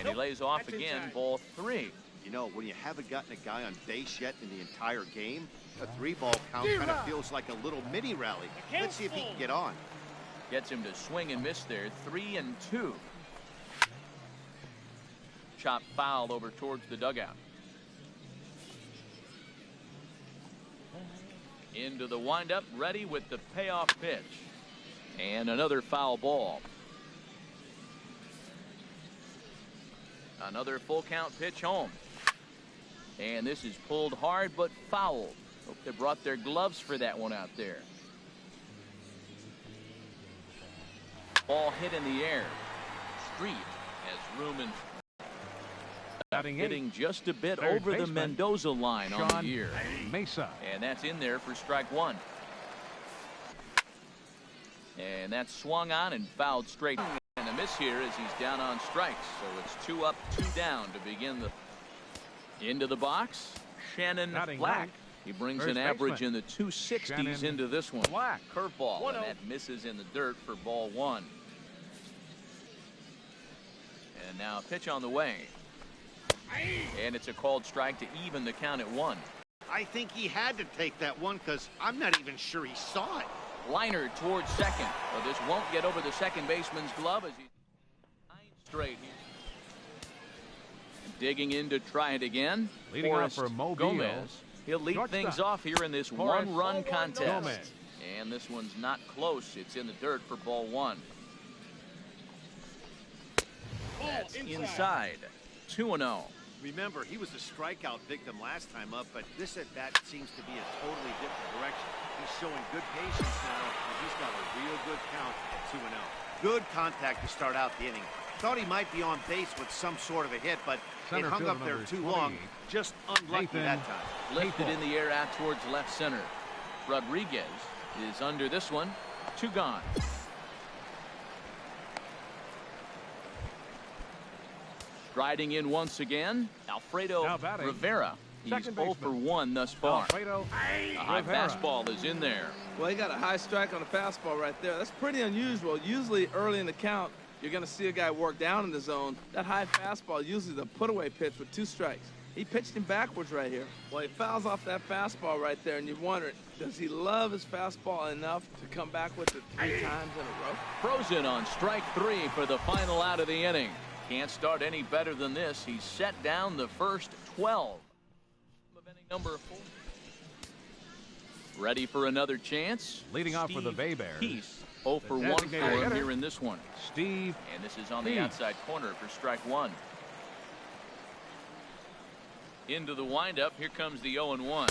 he lays off again, ball 3. You know, when you haven't gotten a guy on base yet in the entire game, a 3-ball count kind of feels like a little mini rally. Let's see if he can get on. Gets him to swing and miss there. 3-2. Chop foul over towards the dugout. Into the windup, ready with the payoff pitch. And another foul ball. Another full count pitch home. And this is pulled hard but fouled. Hope they brought their gloves for that one out there. Ball hit in the air. Street has room in. Hitting just a bit over the Mendoza line on the year. Mesa. And that's in there for strike 1. And that's swung on and fouled straight. And a miss here as he's down on strikes. So it's 2 up, 2 down to begin the. Into the box, Shannon Black. He brings an average in the 260s into this one. Curveball, and that misses in the dirt for ball 1. And now a pitch on the way. And it's a called strike to even the count at 1. I think he had to take that one because I'm not even sure he saw it. Liner towards second. Well, this won't get over the second baseman's glove as he's 9 straight here. Digging in to try it again. Leading off for Mlb. Gomez. He'll lead things off here in this one-run contest. And this one's not close. It's in the dirt for ball 1. That's inside. 2-0. Remember, he was a strikeout victim last time up, but this at-bat seems to be a totally different direction. He's showing good patience now, and he's got a real good count at 2-0. Good contact to start out the inning. Thought he might be on base with some sort of a hit, but it hung up there too long. Just unlucky that time. Lifted in the air out towards left center. Rodriguez is under this one. 2 gone. Striding in once again, Alfredo Rivera. He's 0 for 1 thus far. A high fastball is in there. Well, he got a high strike on the fastball right there. That's pretty unusual. Usually early in the count, you're going to see a guy work down in the zone. That high fastball usually the put-away pitch with 2 strikes. He pitched him backwards right here. Well, he fouls off that fastball right there, and you wonder, does he love his fastball enough to come back with it 3 times in a row? Frozen on strike 3 for the final out of the inning. Can't start any better than this. He's set down the first 12. Number 4. Ready for another chance. Leading off for the Bay Bears. Peace. 0 for 1 for him here in this one. Steve. And this is on the outside corner for strike 1. Into the windup. Here comes the 0-1.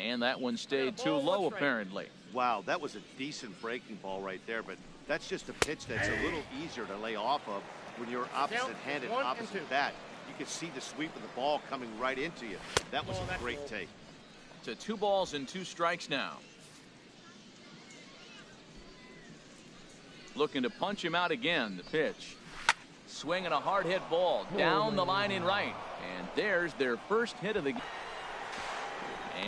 And that one stayed too low apparently. Wow, that was a decent breaking ball right there, but that's just a pitch that's a little easier to lay off of when you're opposite-handed, opposite bat. You could see the sweep of the ball coming right into you. That was a great take. To 2 balls and 2 strikes now. Looking to punch him out again. The pitch. Swinging a hard hit ball down the line in right. And there's their first hit of the game.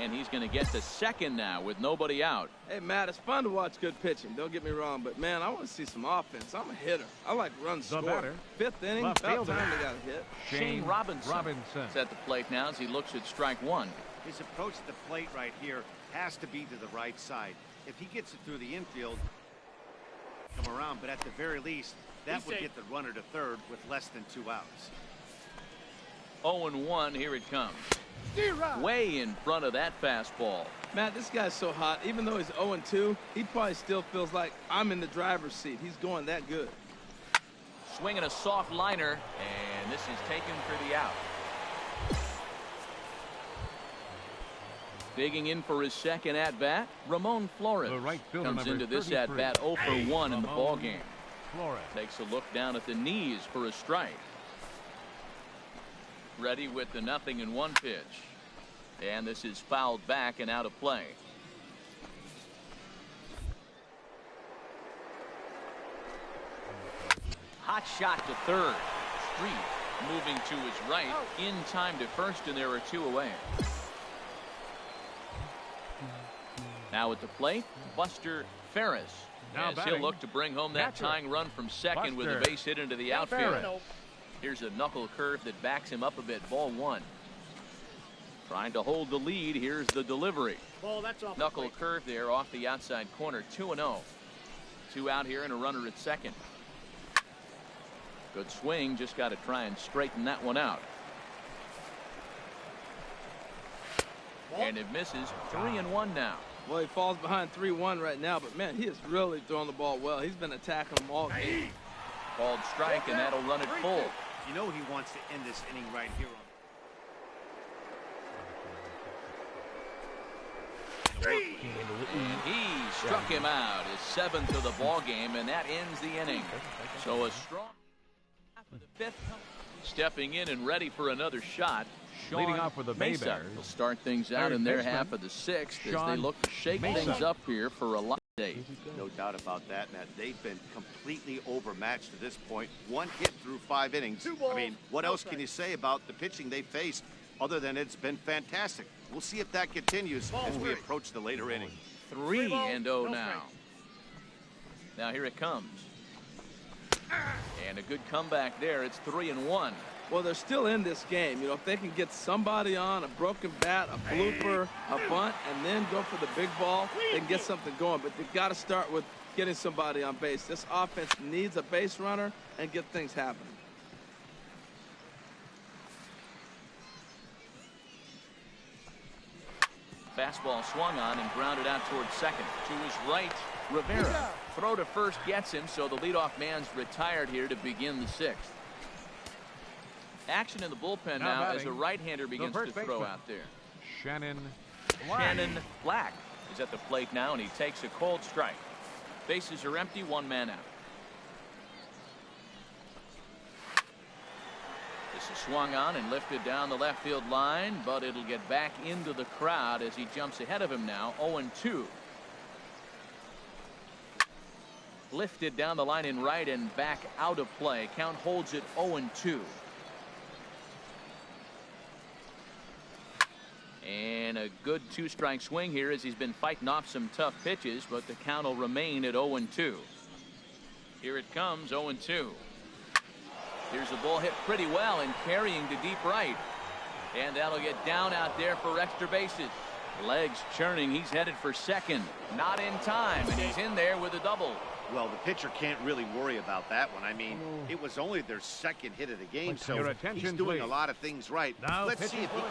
And he's going to get to second now with nobody out. Hey, Matt, it's fun to watch good pitching. Don't get me wrong, but, man, I want to see some offense. I'm a hitter. I like runs scored. 5th inning, about time they got a hit. Shane Robinson is at the plate now as he looks at strike 1. His approach to the plate right here has to be to the right side. If he gets it through the infield, come around, but at the very least, that would get the runner to third with less than 2 outs. 0-1, here it comes. Way in front of that fastball. Matt, this guy's so hot. Even though he's 0-2, he probably still feels like I'm in the driver's seat. He's going that good. Swinging a soft liner, and this is taken for the out. Digging in for his second at-bat, Ramon Flores comes into this at-bat 0 for 1 in the ballgame. Takes a look down at the knees for a strike. Ready with the 0-1 pitch. And this is fouled back and out of play. Hot shot to third. Street moving to his right. In time to first, and there are 2 away. Now at the plate, Buster Ferris. As he'll look to bring home that tying run from second with a base hit into the outfield. Here's a knuckle curve that backs him up a bit. Ball 1. Trying to hold the lead. Here's the delivery. Ball, that's off. Knuckle curve there off the outside corner. 2-0. 2 out here and a runner at second. Good swing. Just got to try and straighten that one out. And it misses. 3-1 now. Well, he falls behind 3-1 right now, but man, he is really throwing the ball well. He's been attacking them all game. Called strike, and that'll run it full. You know he wants to end this inning right here. And he struck him out. His 7th of the ball game, and that ends the inning. So a strong half of the 5th. Stepping in and ready for another shot. Leading off for the Bay Mesa Bears. will start things out in their half of the 6th as they look to shake things up here for a lot of days. No doubt about that, Matt. They've been completely overmatched to this point. 1 hit through 5 innings. I mean, what else can you say about the pitching they faced other than it's been fantastic? We'll see if that continues as we approach the later innings. 3-0 now. Now here it comes. And a good comeback there. It's 3-1. Well, they're still in this game. You know, if they can get somebody on, a broken bat, a blooper, a bunt, and then go for the big ball, they can get something going. But they've got to start with getting somebody on base. This offense needs a base runner and get things happening. Fastball swung on and grounded out towards second. To his right, Rivera. Throw to first gets him, so the leadoff man's retired here to begin the 6th. Action in the bullpen now as a right-hander begins to throw out there. Shannon Black is at the plate now, and he takes a cold strike. Bases are empty, 1 man out. This is swung on and lifted down the left field line, but it'll get back into the crowd as he jumps ahead of him now. 0-2. Lifted down the line in right and back out of play. Count holds it 0-2. And a good 2-strike swing here as he's been fighting off some tough pitches, but the count will remain at 0-2. Here it comes, 0-2. Here's the ball hit pretty well and carrying to deep right. And that'll get down out there for extra bases. Legs churning. He's headed for second. Not in time, and he's in there with a double. Well, the pitcher can't really worry about that one. I mean, it was only their 2nd hit of the game, so he's doing a lot of things right. Let's see if he can.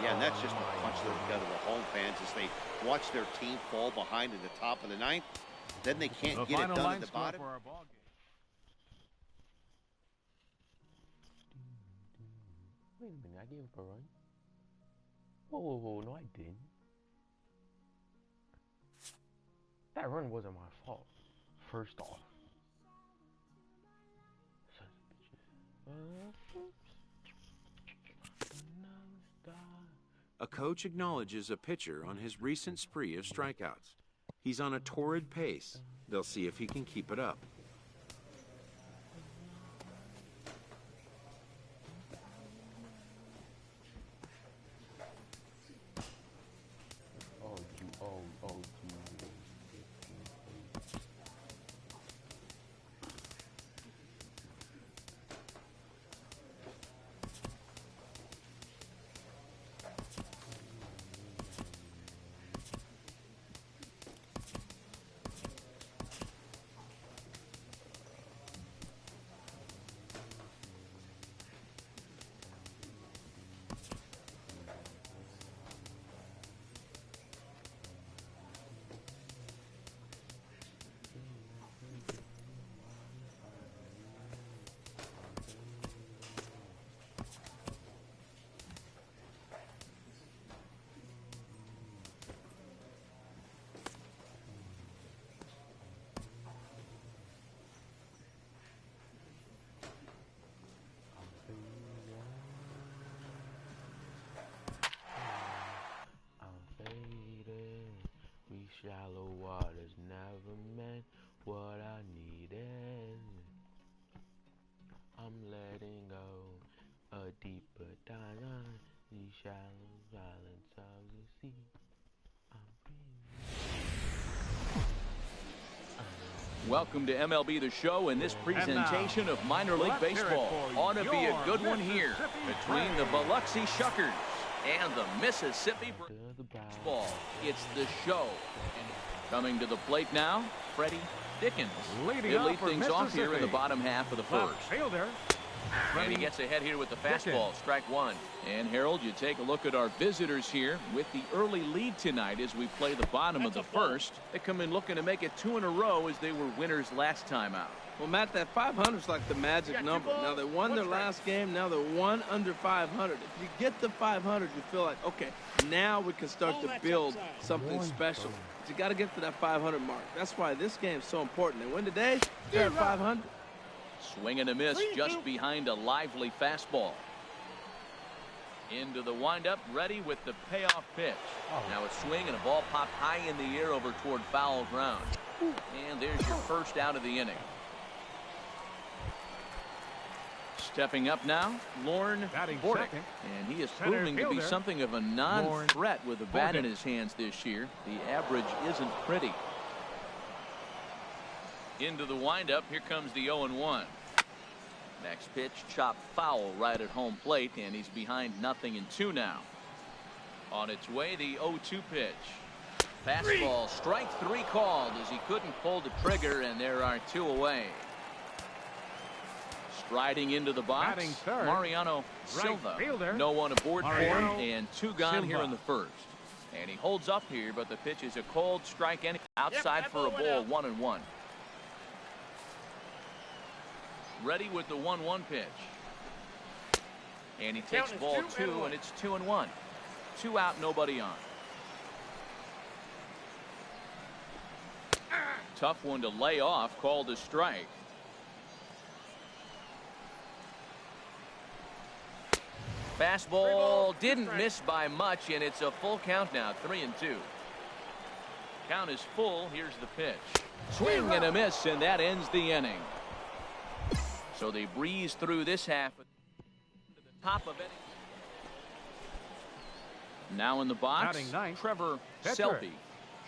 Yeah, and that's just a punch to the gut of the home fans as they watch their team fall behind in the top of the 9th. Then they can't get it done at the bottom. Wait a minute, I gave up a run. Whoa, no I didn't. That run wasn't my fault. First off. A coach acknowledges a pitcher on his recent spree of strikeouts. He's on a torrid pace. They'll see if he can keep it up. Shallow waters never meant what I needed. I'm letting go a deeper dive. The shallow silence of the sea. I'm breathing. Welcome to MLB The Show and this presentation of minor league baseball. Ought to be a good one here between the Biloxi Shuckers and the Mississippi Ball. It's The Show. Coming to the plate now, Freddie Dickens. He'll lead things off here in the bottom half of the first. And he gets ahead here with the fastball, strike one. And Harold, you take a look at our visitors here with the early lead tonight as we play the bottom of the first. They come in looking to make it 2 in a row as they were winners last time out. Well, Matt, that 500 is like the magic number. Now, they won their last game. Now they're 1 under 500. If you get to 500, you feel like, okay, now we can start to build something special. But you got to get to that 500 mark. That's why this game is so important. They win today, they're at 500. Swing and a miss just behind a lively fastball. Into the windup, ready with the payoff pitch. Now a swing and a ball popped high in the air over toward foul ground. And there's your first out of the inning. Stepping up now, Lorne Bordick. And he is proving to be something of a non-threat with a bat in his hands this year. The average isn't pretty. Into the windup, here comes the 0-1. Next pitch, chopped foul right at home plate, and he's behind 0-2 now. On its way, the 0-2 pitch. Fastball, strike 3 called as he couldn't pull the trigger, and there are 2 away. Striding into the box, Mariano Silva. No one aboard for him, and 2 gone here in the first. And he holds up here, but the pitch is a cold strike outside for a ball, 1-1. Ready with the 1-1 pitch. And he takes ball 2, and it's 2-1. 2 out, nobody on. Tough one to lay off, called a strike. Fastball didn't miss by much, and it's a full count now, 3-2. Count is full. Here's the pitch. Swing and a miss, and that ends the inning. So they breeze through this half to the top of it. Now in the box, Trevor Selby.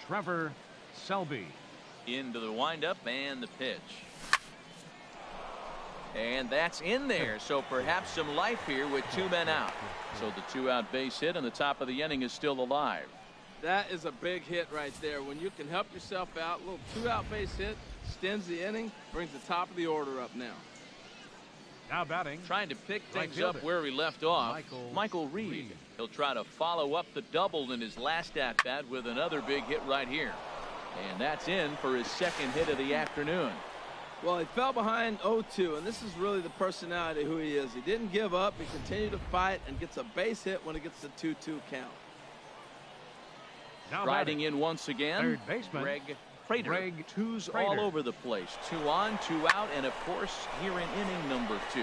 Trevor Selby. Into the windup and the pitch. And that's in there. So perhaps some life here with 2 men out. So the 2-out base hit and the top of the inning is still alive. That is a big hit right there. When you can help yourself out, a little 2-out base hit, extends the inning, brings the top of the order up now. Now batting. Trying to pick things up where we left off. Michael Reed. He'll try to follow up the double in his last at-bat with another big hit right here. And that's in for his 2nd hit of the afternoon. Well, he fell behind 0-2, and this is really the personality who he is. He didn't give up. He continued to fight and gets a base hit when it gets the 2-2 count. Riding in once again, third baseman Greg Prater. Greg Twos Prater. all over the place. 2 on, 2 out, and of course here in inning number 2.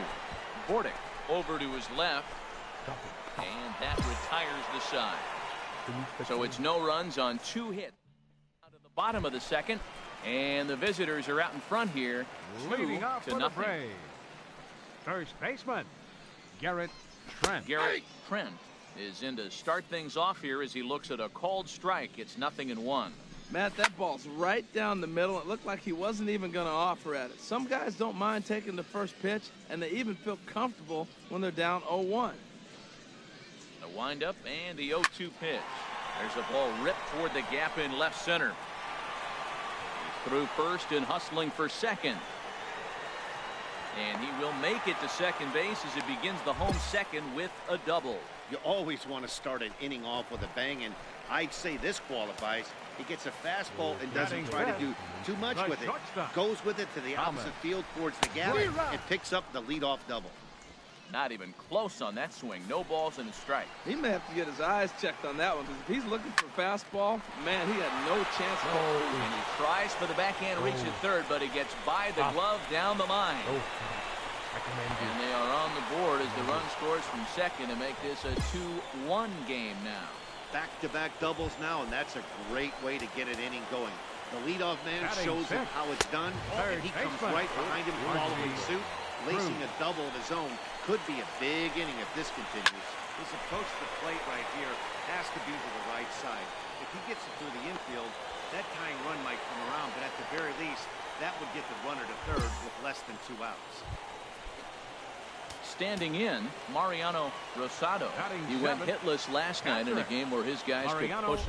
Bordick over to his left, and that retires the side. So it's no runs on 2 hits. Out of the bottom of the 2nd, and the visitors are out in front here, 2-0. First baseman Garrett Trent. Garrett Trent is in to start things off here as he looks at a called strike. It's 0-1. Matt, that ball's right down the middle. It looked like he wasn't even going to offer at it. Some guys don't mind taking the first pitch, and they even feel comfortable when they're down 0-1. The windup and the 0-2 pitch. There's a ball ripped toward the gap in left center. He's through first and hustling for second. And he will make it to second base as he begins the home second with a double. You always want to start an inning off with a bang, and I'd say this qualifies. He gets a fastball and doesn't try to do too much with it. Goes with it to the opposite field towards the gap and picks up the leadoff double. Not even close on that swing. No balls and a strike. He may have to get his eyes checked on that one, because if he's looking for a fastball, man, he had no chance. And he tries for the backhand reach at third, but he gets by the glove down the line. And they are on the board as the run scores from second to make this a 2-1 game now. Back-to-back doubles now, and that's a great way to get an inning going. The leadoff man shows him how it's done, and he comes right behind him following suit. Lacing a double of his own could be a big inning if this continues. His approach to the plate right here has to be to the right side. If he gets it through the infield, that tying run might come around, but at the very least, That would get the runner to third with less than 2 outs. Standing in, Mariano Rosado. Batting He went seventh. hitless last night in a game where his guys Mariano. could push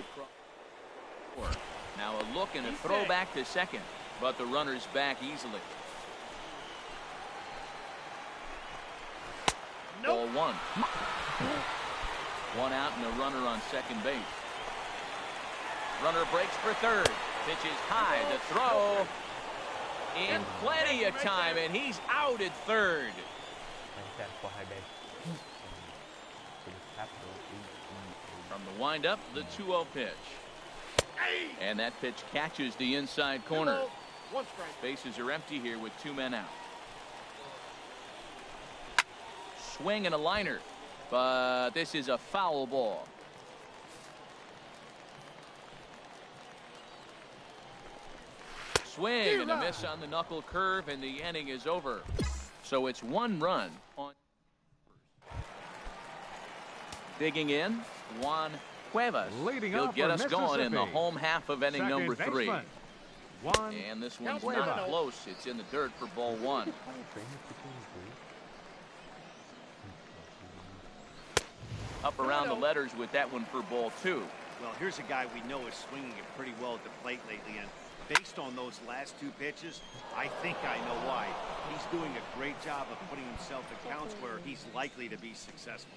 across. Now a look and a throw back to second, but the runner's back easily. Ball one. One out and a runner on second base. Runner breaks for third. Pitches high. The throw in plenty of time, and he's out at third. From the windup, the 2-0 pitch. And that pitch catches the inside corner. Bases are empty here with 2 men out. Swing and a liner, but this is a foul ball. Swing and a miss on the knuckle curve, and the inning is over. So it's 1 run on. Digging in, Juan Cuevas. Leading He'll off get for us going in the Mississippi. home half of inning Second number 3. baseman, Juan And this one's Cuevas. not close. It's in the dirt for ball 1. Up around the letters with that one for ball 2. Well, here's a guy we know is swinging it pretty well at the plate lately, and based on those last 2 pitches, I think I know why. He's doing a great job of putting himself in counts where he's likely to be successful.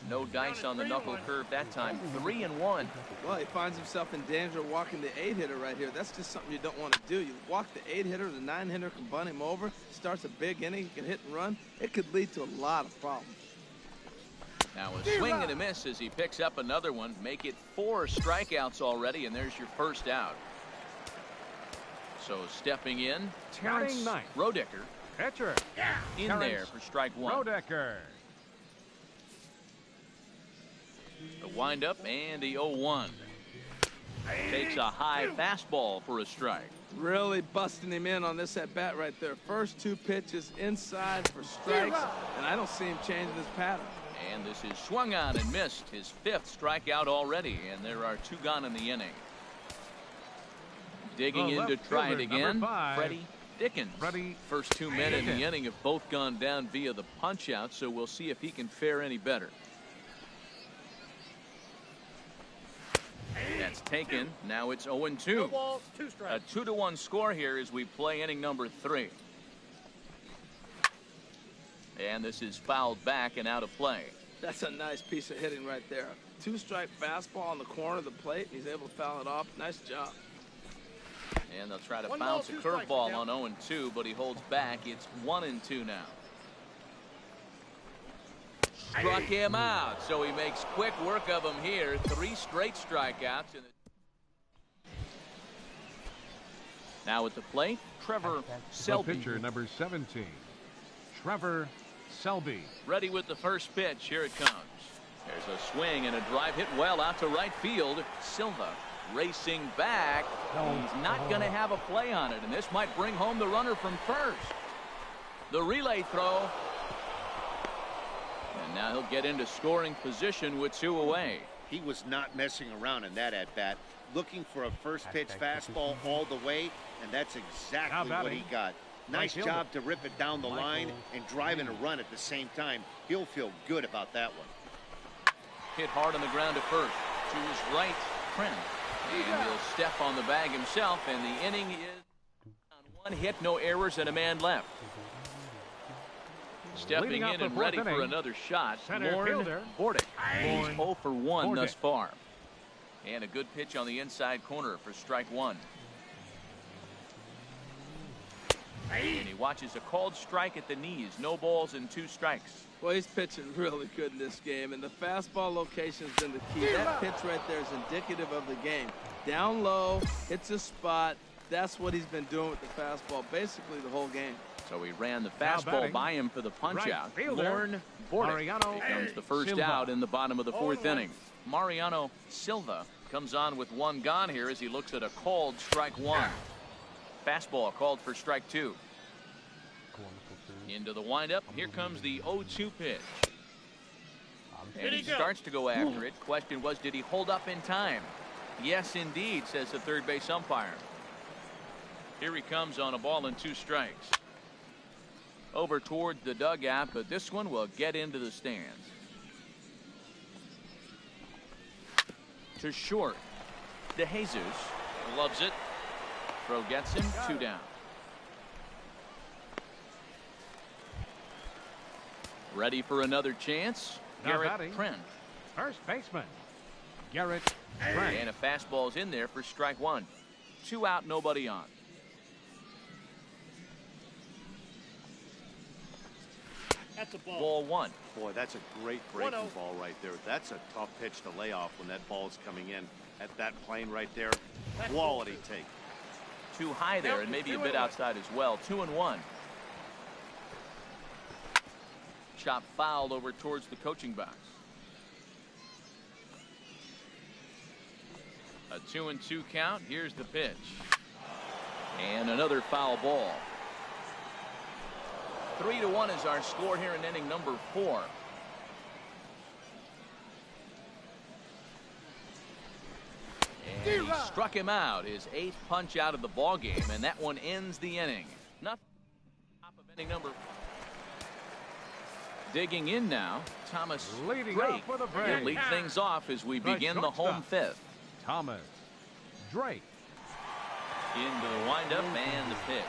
No dice on the knuckle curve that time. 3-1. Well, he finds himself in danger of walking the 8-hitter right here. That's just something you don't want to do. You walk the 8-hitter, the 9-hitter can bunt him over, starts a big inning, he can hit and run. It could lead to a lot of problems. Now a swing and a miss as he picks up another one. Make it 4 strikeouts already, and there's your first out. So stepping in, Terrence Batting ninth. Rodecker Pitcher. in Terrence there for strike 1. Rodecker. The windup and the 0-1. Takes a high fastball for a strike. Really busting him in on this at-bat right there. First 2 pitches inside for strikes, and I don't see him changing his pattern. And this is swung on and missed. His 5th strikeout already, and there are 2 gone in the inning. Digging The in to left try it fielder, again, number 5, Freddie Dickens. Freddie First 2 men in the Dickens. inning have both gone down via the punch-out, so we'll see if he can fare any better. That's taken. Now it's 0-2. A 2-1 score here as we play inning number 3. And this is fouled back and out of play. That's a nice piece of hitting right there. 2-strike fastball on the corner of the plate, and he's able to foul it off. Nice job. And they'll try to bounce a curveball on 0-2, but he holds back. It's 1-2 now. Struck him out, so he makes quick work of him here. 3 straight strikeouts. Now at the plate, Trevor The Selby. pitcher, number 17, Trevor Selby. Ready with the first pitch. Here it comes. There's a swing and a drive hit well out to right field. Silva racing back. He's not going to have a play on it, and this might bring home the runner from first. The relay throw. And now he'll get into scoring position with 2 away. He was not messing around in that at-bat, looking for a first-pitch fastball all the way, and that's exactly what he got. Nice job to rip it down the line and drive in a run at the same time. He'll feel good about that one. Hit hard on the ground at first. To his right, Trent. And he'll step on the bag himself, and the inning is on 1 hit, no errors, and a man left. Stepping in and ready for another shot, Lauren Bordick. He's 0 for 1 thus far. And a good pitch on the inside corner for strike 1. And he watches a called strike at the knees. No balls and 2 strikes. Well, he's pitching really good in this game, and the fastball location has been the key. That pitch right there is indicative of the game. Down low, hits a spot. That's what he's been doing with the fastball basically the whole game. So he ran the fastball by him for the punch-out. Lauren Bordick becomes the first out in the bottom of the 4th inning. Mariano Silva comes on with 1 gone here as he looks at a called strike 1. Fastball called for strike 2. Into the windup. Here comes the 0-2 pitch. And he starts to go after it. Question was, did he hold up in time? Yes, indeed, says the third base umpire. Here he comes on a ball and 2 strikes. Over toward the dugout, but this one will get into the stands. To short. DeJesus loves it. Throw gets him. 2 down. Ready for another chance. Now Garrett batting. Trent. First baseman, Garrett Trent. And a fastball's in there for strike 1. 2 out, nobody on. That's a ball. Ball 1. Boy, that's a great breaking ball right there. That's a tough pitch to lay off when that ball's coming in at that plane right there. Quality take. Too high there and maybe a bit outside as well. 2-1. Chop fouled over towards the coaching box. A 2-2 count. Here's the pitch. And another foul ball. 3-1 is our score here in inning number 4. And he struck him out, his 8th punch out of the ball game, and that one ends the inning. Nothing. Top of inning number. Digging in now, Thomas Leading Drake. off with a break. He'll lead things off as we begin the home shortstop, 5th. Thomas Drake. Into the windup and the pitch.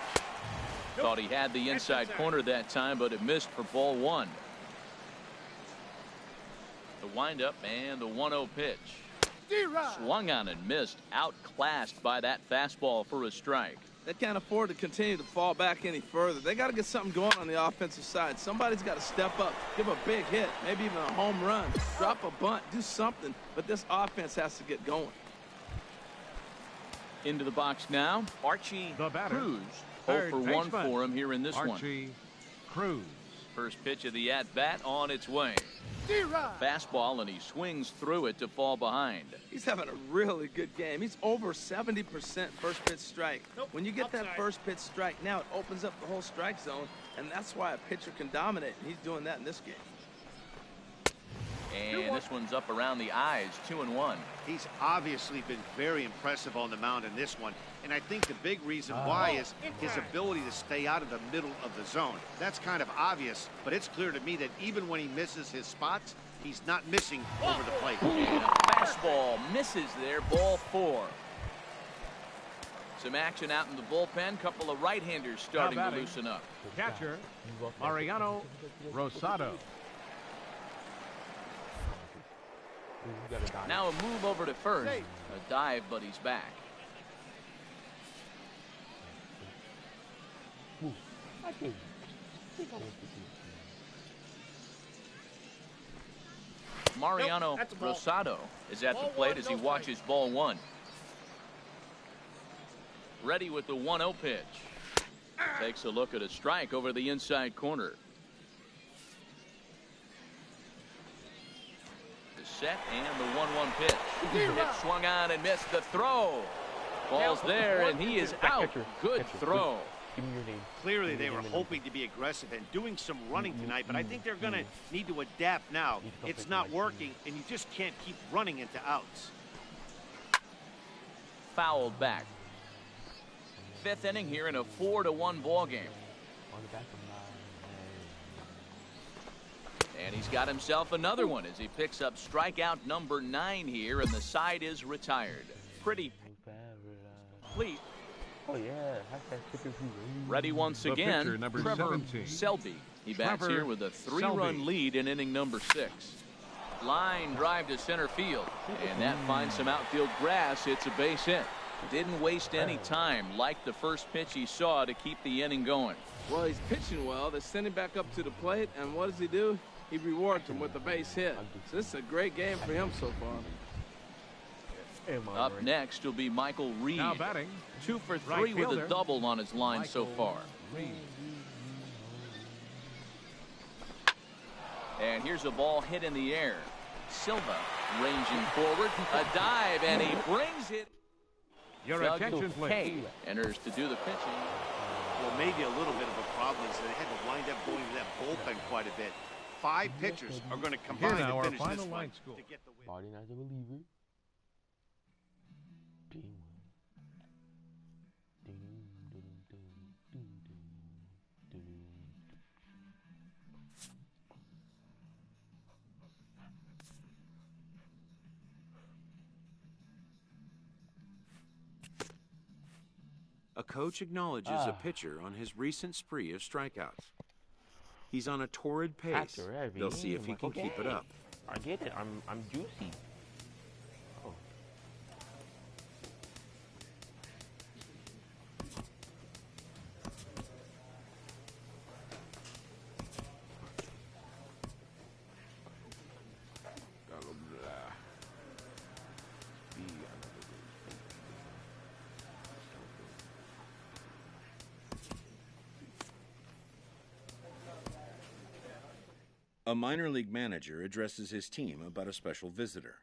Thought he had the inside corner that time, but it missed for ball 1. The windup and the 1-0 pitch. Swung on and missed, outclassed by that fastball for a strike. They can't afford to continue to fall back any further. They got to get something going on the offensive side. Somebody's got to step up, give a big hit, maybe even a home run, drop a bunt, do something. But this offense has to get going. Into the box now, Archie The batter, Cruz. 0 third for 1 baseman, for him here in this one. Archie Cruz. First pitch of the at-bat on its way. Fastball, and he swings through it to fall behind. He's having a really good game. He's over 70% first pitch strike. When you get that first pitch strike, now it opens up the whole strike zone, and that's why a pitcher can dominate, and he's doing that in this game. And this one's up around the eyes, 2-1. He's obviously been very impressive on the mound in this one, and I think the big reason why is his ability to stay out of the middle of the zone. That's kind of obvious, but it's clear to me that even when he misses his spots, he's not missing over the plate. And a fastball misses there, ball 4. Some action out in the bullpen. Couple of right-handers starting to loosen up. Catcher, Mariano Rosado. Now a move over to first. A dive, but he's back. Mariano Rosado is at the plate as he watches ball 1. Ready with the 1-0 pitch. Takes a look at a strike over the inside corner. The set and the 1-1 pitch. It swung on and missed the throw. Ball's there and he is out. Good throw. Give me your name. Clearly, they were hoping to be aggressive and doing some running tonight, but I think they're going to need to adapt now. It's not working, and you just can't keep running into outs. Fouled back. 5th inning here in a 4-1 ball game. On the back of my And he's got himself another one as he picks up strikeout number 9 here, and the side is retired. Pretty complete. Oh yeah. Ready once The again, pitcher, number Trevor 17. Selby. He bats Trevor here with a 3-run Selby. lead in inning number 6. Line drive to center field, and that finds some outfield grass. It's a base hit. Didn't waste any time like the first pitch he saw to keep the inning going. Well, he's pitching well. They send him back up to the plate, and what does he do? He rewards him with a base hit. So this is a great game for him so far. Up next will be Michael Reed. Now batting, 2 for 3 right with a fielder, double on his line so Michael far. Reed. And here's a ball hit in the air. Silva ranging forward, a dive, and he brings it. Your Doug attention, Kay please. enters to do the pitching. Well, maybe a little bit of a problem is they had to wind up going to that bullpen quite a bit. 5 pitchers are going to combine Here now, to our finish final this one line score. to get the win. Marty not a believer. coach acknowledges a pitcher on his recent spree of strikeouts. He's on a torrid pace. After every They'll see if he game, can like, keep it okay, up. I get it. I'm juicy. Oh. A minor league manager addresses his team about a special visitor.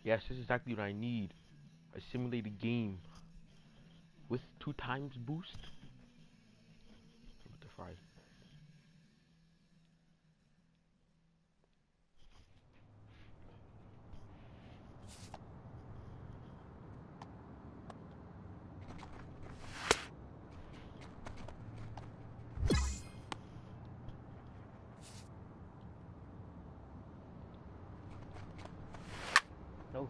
Yes, this is exactly what I need. A simulated game with 2x boost. With the fries. No.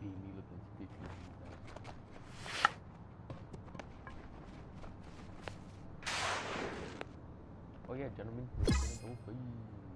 Me looking sticky. Oh yeah, gentlemen, we're gonna go for you.